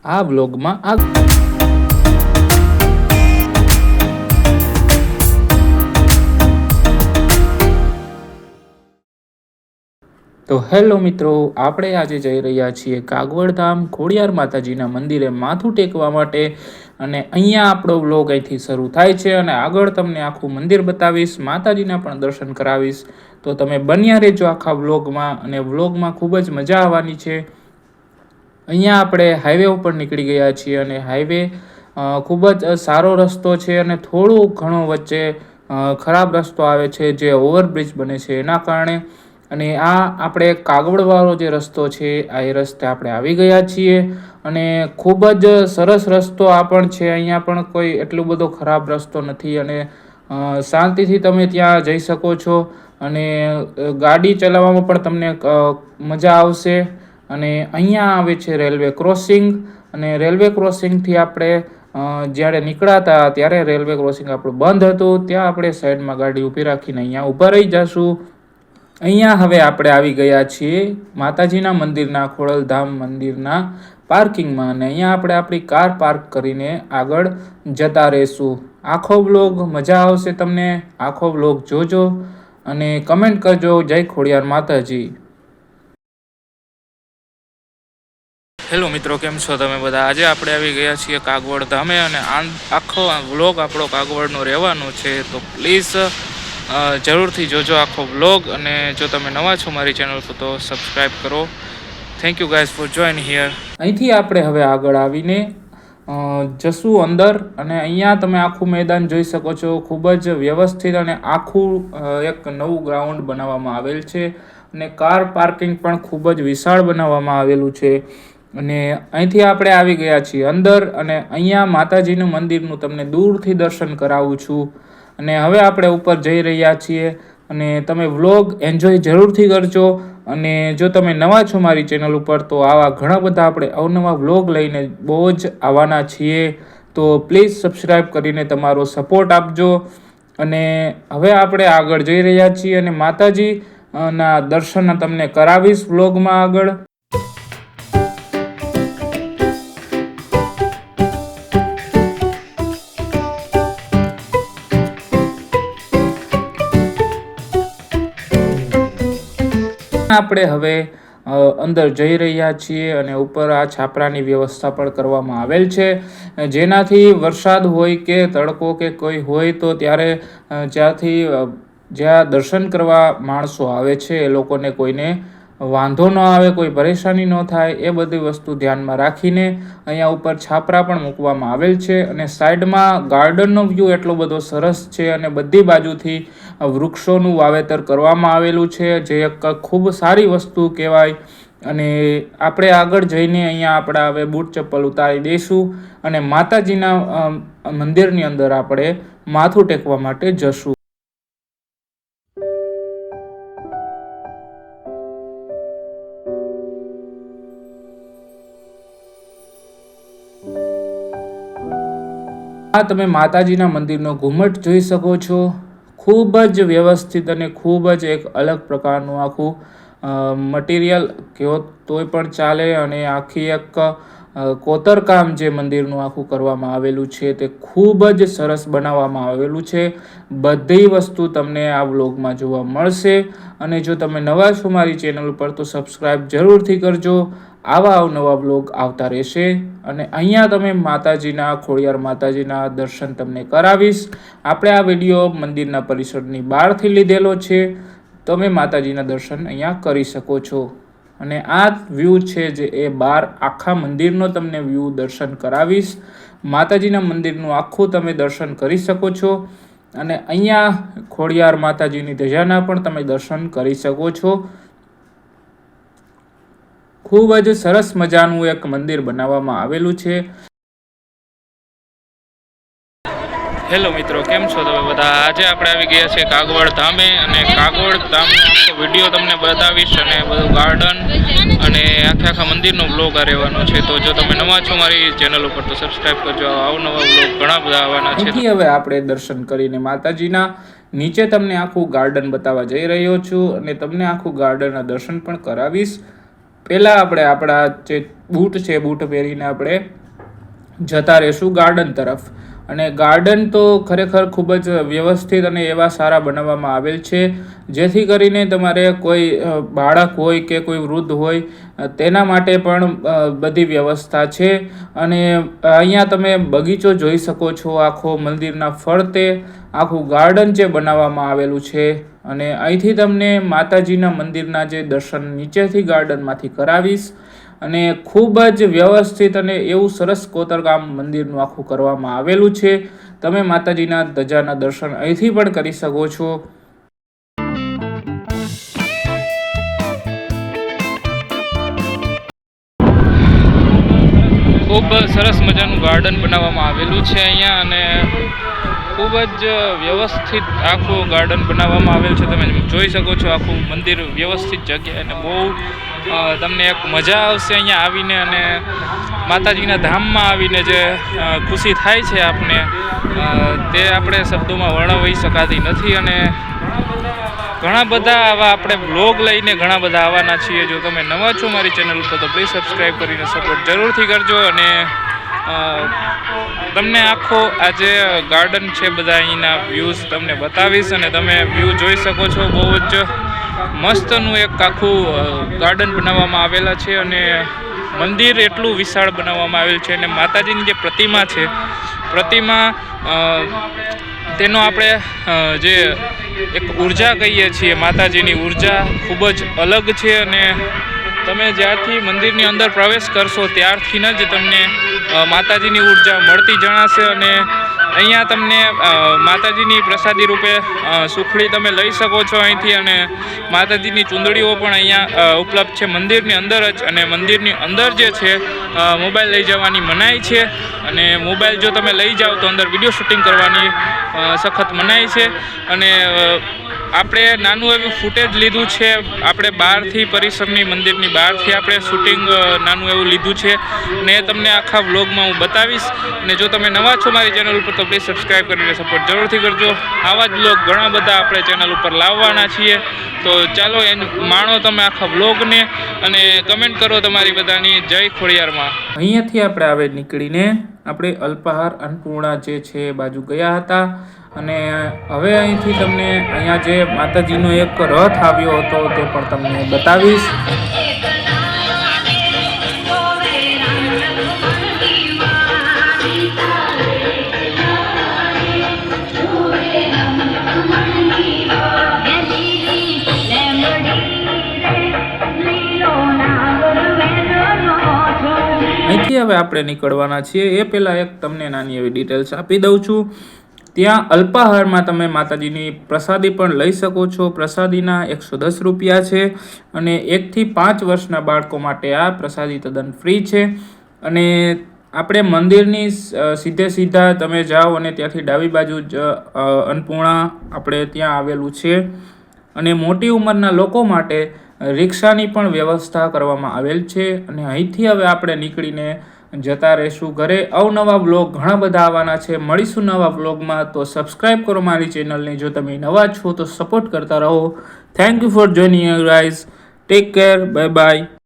આ બ્લોગમાં તો હેલો મિત્રો, આપણે આજે જઈ રહ્યા છીએ કાગવડધામ ખોડિયાર માતાજીના મંદિરે માથું ટેકવા માટે. અને અહીંયા આપણો વ્લોગ અહીંથી શરૂ થાય છે અને આગળ તમને આખું મંદિર બતાવીશ, માતાજીના પણ દર્શન કરાવીશ. તો તમે બન્યા રહેજો આખા વ્લોગમાં અને વ્લોગમાં ખૂબ જ મજા આવવાની છે. અહીંયા આપણે હાઈવે ઉપર નીકળી ગયા છીએ અને હાઈવે ખૂબ જ સારો રસ્તો છે અને થોડું ઘણો વચ્ચે ખરાબ રસ્તો આવે છે જે ઓવરબ્રિજ બને છે એના કારણે. અને આ આપણે કાગવડવાળો જે રસ્તો છે એ રસ્તે આપણે આવી ગયા છીએ અને ખૂબ જ સરસ રસ્તો આ પણ છે. અહીંયા પણ કોઈ એટલો બધો ખરાબ રસ્તો નથી અને શાંતિથી તમે ત્યાં જઈ શકો છો અને ગાડી ચલાવવામાં પણ તમને મજા આવશે. અને અહીંયા આવે છે રેલવે ક્રોસિંગ અને રેલવે ક્રોસિંગથી આપણે જ્યારે નીકળ્યા હતા ત્યારે રેલવે ક્રોસિંગ આપણું બંધ હતું. ત્યાં આપણે સાઈડમાં ગાડી ઊભી રાખીને અહીંયા ઊભા રહી જઈશું. અહીંયા હવે આપણે આવી ગયા છીએ માતાજીના મંદિરના ખોડલધામ મંદિરના પાર્કિંગમાં અને અહીંયા આપણે આપણી કાર પાર્ક કરીને આગળ જતા રહીશું. આખો વ્લોગ મજા આવશે, તમને આખો વ્લોગ જોજો અને કમેન્ટ કરજો જય ખોડિયાર માતાજી. હેલો મિત્રો, કેમ છો તમે બધા? આજે આપણે આવી ગયા છીએ કાગવડ ધામે અને આખો વ્લોગ આપણો કાગવડનો રહેવાનો છે. તો પ્લીઝ જરૂરથી જોજો આખો વ્લોગ અને જો તમે નવા છો મારી ચેનલ પર તો સબસ્ક્રાઈબ કરો. Thank you guys four join here. અહીંથી આપણે હવે આગળ આવીને જશું અંદર અને અહીંયા તમે આખું મેદાન જોઈ શકો છો. ખૂબ જ વ્યવસ્થિત અને આખું એક નવું ગ્રાઉન્ડ બનાવવામાં આવેલ છે અને કાર પાર્કિંગ પણ ખૂબ જ વિશાળ બનાવવામાં આવેલું છે. અને અહીંથી આપણે આવી ગયા છીએ અંદર અને અહીંયા માતાજીનું મંદિરનું તમને દૂરથી દર્શન કરાવું છું. અને હવે આપણે ઉપર જઈ રહ્યા છીએ અને તમે વ્લોગ એન્જોય જરૂરથી કરજો. અને જો તમે નવા છો મારી ચેનલ ઉપર તો આવા ઘણા બધા આપણે અવનવા વ્લોગ લઈને બહુ જ આવવાના છીએ. તો પ્લીઝ સબસ્ક્રાઈબ કરીને તમારો સપોર્ટ આપજો. અને હવે આપણે આગળ જઈ રહ્યા છીએ અને માતાજી ના દર્શન તમને કરાવીશ વ્લોગમાં આગળ. આપણે હવે અંદર જઈ રહ્યા છીએ અને ઉપર આ છાપરાની વ્યવસ્થા પણ કરવામાં આવેલ છે જેનાથી વરસાદ હોય કે તડકો કે કોઈ હોય તો ત્યારે જ્યાં દર્શન કરવા માણસો આવે છે એ લોકોને કોઈને વાંધો ન આવે, કોઈ પરેશાની ન થાય એ બધી વસ્તુ ધ્યાનમાં રાખીને અહીંયા ઉપર છાપરા પણ મૂકવામાં આવેલ છે. અને સાઈડમાં ગાર્ડનનો વ્યૂ એટલો બધો સરસ છે અને બધી બાજુથી વૃક્ષોનું વાવેતર કરવામાં આવેલું છે જે એક ખૂબ સારી વસ્તુ કહેવાય. અને આપણે આગળ જઈને અહીંયા આપણા હવે બૂટ ચપ્પલ ઉતારી દઈશું અને માતાજીના મંદિરની અંદર આપણે માથું ટેકવા માટે જશું. આ તમે માતાજીના મંદિરનો ઘુમટ જોઈ શકો છો. ખૂબ જ વ્યવસ્થિત અને ખૂબ જ એક અલગ પ્રકારનું આખું મટીરિયલ કહો તોય પણ ચાલે અને આખી એક કોતરકામ જે મંદિરનું આખું કરવામાં આવેલું છે તે ખૂબ જ સરસ બનાવવામાં આવેલું છે. બધી વસ્તુ તમને આ વ્લોગમાં જોવા મળશે. અને જો તમે નવા છો મારી ચેનલ ઉપર તો સબસ્ક્રાઈબ જરૂરથી કરજો. આવા અવનવા વ્લોગ આવતા રહેશે. અને અહીંયા તમે માતાજીના ખોડિયાર માતાજીના દર્શન તમને કરાવીશ. આપણે આ વિડીયો મંદિરના પરિસરની બહારથી લીધેલો છે. તમે માતાજીના દર્શન અહીંયા કરી શકો છો. અને આ વ્યૂ છે જે એ બહાર આખા મંદિરનો તમને વ્યૂ દર્શન કરાવીશ. માતાજીના મંદિરનું આખું તમે દર્શન કરી શકો છો. અને અહીંયા ખોડિયાર માતાજીની ધજાના પણ તમે દર્શન કરી શકો છો. ખૂબ જ સરસ મજાનું એક મંદિર બનાવવામાં આવેલું છે. હેલો મિત્રો, કેમ છો તમે બધા? આજે આપણે આવી ગયા છીએ કાગવડ ધામે અને કાગવડ ધામનો આખો વિડીયો તમને બતાવીશ અને બધું ગાર્ડન અને આખા મંદિરનો વ્લોગ આ રહેવાનો છે. તો જો તમે નવા છો મારી ચેનલ ઉપર તો સબસ્ક્રાઈબ કરજો. અવનવા વ્લોગ ઘણા બધા આવવાના છે. હવે આપણે દર્શન કરીને માતાજીના નીચે તમને આખું ગાર્ડન બતાવવા જઈ રહ્યો છું અને તમને આખું ગાર્ડનના દર્શન પણ કરાવીશ. પહેલાં આપણે આપણા જે બૂટ છે બૂટ પહેરીને આપણે જતા રહીશું ગાર્ડન તરફ. અને ગાર્ડન તો ખરેખર ખૂબ જ વ્યવસ્થિત અને એવા સારા બનાવવામાં આવેલ છે, જેથી કરીને તમારે કોઈ બાળક હોય કે કોઈ વૃદ્ધ હોય તેના માટે પણ બધી વ્યવસ્થા છે. અને અહીંયા તમે બગીચો જોઈ શકો છો, આખો મંદિરના ફરતે આખું ગાર્ડન જે બનાવવામાં આવેલું છે. અને અહીંથી તમને માતાજીના મંદિરના જે દર્શન નીચેથી ગાર્ડનમાંથી કરાવીશ. અને ખૂબ જ વ્યવસ્થિત અને એવું સરસ કોતરકામ મંદિરનું આખું કરવામાં આવેલું છે. તમે માતાજીના ધજાના દર્શન અહીંથી પણ કરી શકો છો. ખૂબ સરસ મજાનું ગાર્ડન બનાવવામાં આવેલું છે અહીંયા, અને ખૂબ જ વ્યવસ્થિત આખું ગાર્ડન બનાવવામાં આવેલ છે. તમે જોઈ શકો છો આખું મંદિર વ્યવસ્થિત જગ્યાએ, અને બહુ તમને એક મજા આવશે અહીંયા આવીને. અને માતાજીના ધામમાં આવીને જે ખુશી થાય છે આપને, તે આપણે શબ્દોમાં વર્ણવી શકાતી નથી. અને ઘણા બધા આવા આપણે બ્લોગ લઈને ઘણા બધા આવવાના છીએ. જો તમે નવા છો મારી ચેનલ ઉપર તો પ્લીઝ સબસ્ક્રાઈબ કરીને સપોર્ટ જરૂરથી કરજો. અને તમને આખો આ જે ગાર્ડન છે બધા અહીંના વ્યૂઝ તમને બતાવીશ, અને તમે વ્યૂ જોઈ શકો છો. બહુ જ મસ્તનું એક આખું ગાર્ડન બનાવવામાં આવેલા છે, અને મંદિર એટલું વિશાળ બનાવવામાં આવેલ છે. અને માતાજીની જે પ્રતિમા તેનો આપણે જે એક ઉર્જા કહીએ છીએ, માતાજીની ઉર્જા ખૂબ જ અલગ છે. અને તમે જ્યારથી મંદિરની અંદર પ્રવેશ કરશો ત્યારથી જ તમને માતાજીની ઉર્જા મળતી જણાશે. અને અહીંયા તમને માતાજીની પ્રસાદી રૂપે સુખડી તમે લઈ શકો છો અહીંથી. અને માતાજીની ચૂંદડીઓ પણ અહીંયા ઉપલબ્ધ છે મંદિરની અંદર જ. અને મંદિરની અંદર જે છે મોબાઈલ લઈ જવાની મનાઈ છે, અને મોબાઈલ જો તમે લઈ જાઓ તો અંદર વિડીયો શૂટિંગ કરવાની સખત મનાઈ છે. અને આપણે નાનું એવું ફૂટેજ લીધું છે, આપણે બહારથી પરિસરની મંદિરની બહારથી આપણે શૂટિંગ નાનું એવું લીધું છે, ને તમને આખા વ્લોગમાં હું બતાવીશ. અને જો તમે નવા છો મારી ચેનલ ઉપર તો પ્લીઝ સબસ્ક્રાઈબ કરીને સપોર્ટ જરૂરથી કરજો. આવા જ વ્લોગ ઘણા બધા આપણે ચેનલ ઉપર લાવવાના છીએ. તો ચાલો માણો તમે આખા વ્લોગને, અને કમેન્ટ કરો તમારી બધાની. જય ખોડિયારમાં. અહીંયાથી આપણે આવે નીકળીને આપણે અલ્પાહાર અન્નપૂર્ણા જે છે એ બાજુ ગયા હતા. અને હવે અહીંથી તમને અહીંયા જે માતાજીનો એક રથ આવ્યો હતો તે પણ તમને બતાવીશ. અહીંથી હવે આપણે નીકળવાના છીએ. એ પહેલાં એક તમને નાની એવી ડિટેલ્સ આપી દઉં છું. ત્યાં અલ્પાહારમાં તમે માતાજીની પ્રસાદી પણ લઈ શકો છો. પ્રસાદીના 110 રૂપિયા છે, અને 1 થી 5 વર્ષના બાળકો માટે આ પ્રસાદી તદ્દન ફ્રી છે. અને આપણે મંદિરની સીધા તમે જાઓ અને ત્યાંથી ડાબી બાજુ જ અન્નપૂર્ણા આપણે ત્યાં આવેલું છે. અને મોટી ઉંમરના લોકો માટે રિક્ષાની પણ વ્યવસ્થા કરવામાં આવેલ છે. અને અહીંથી હવે આપણે નીકળીને જતા રહીશું ઘરે. અવનવા વ્લોગ ઘણા બધા આવવાના છે. મળીશું નવા વ્લોગમાં. તો સબસ્ક્રાઈબ કરો મારી ચેનલને. જો તમે નવા છો તો સપોર્ટ કરતા રહો. Thank you for joining guys. Take care. Bye bye.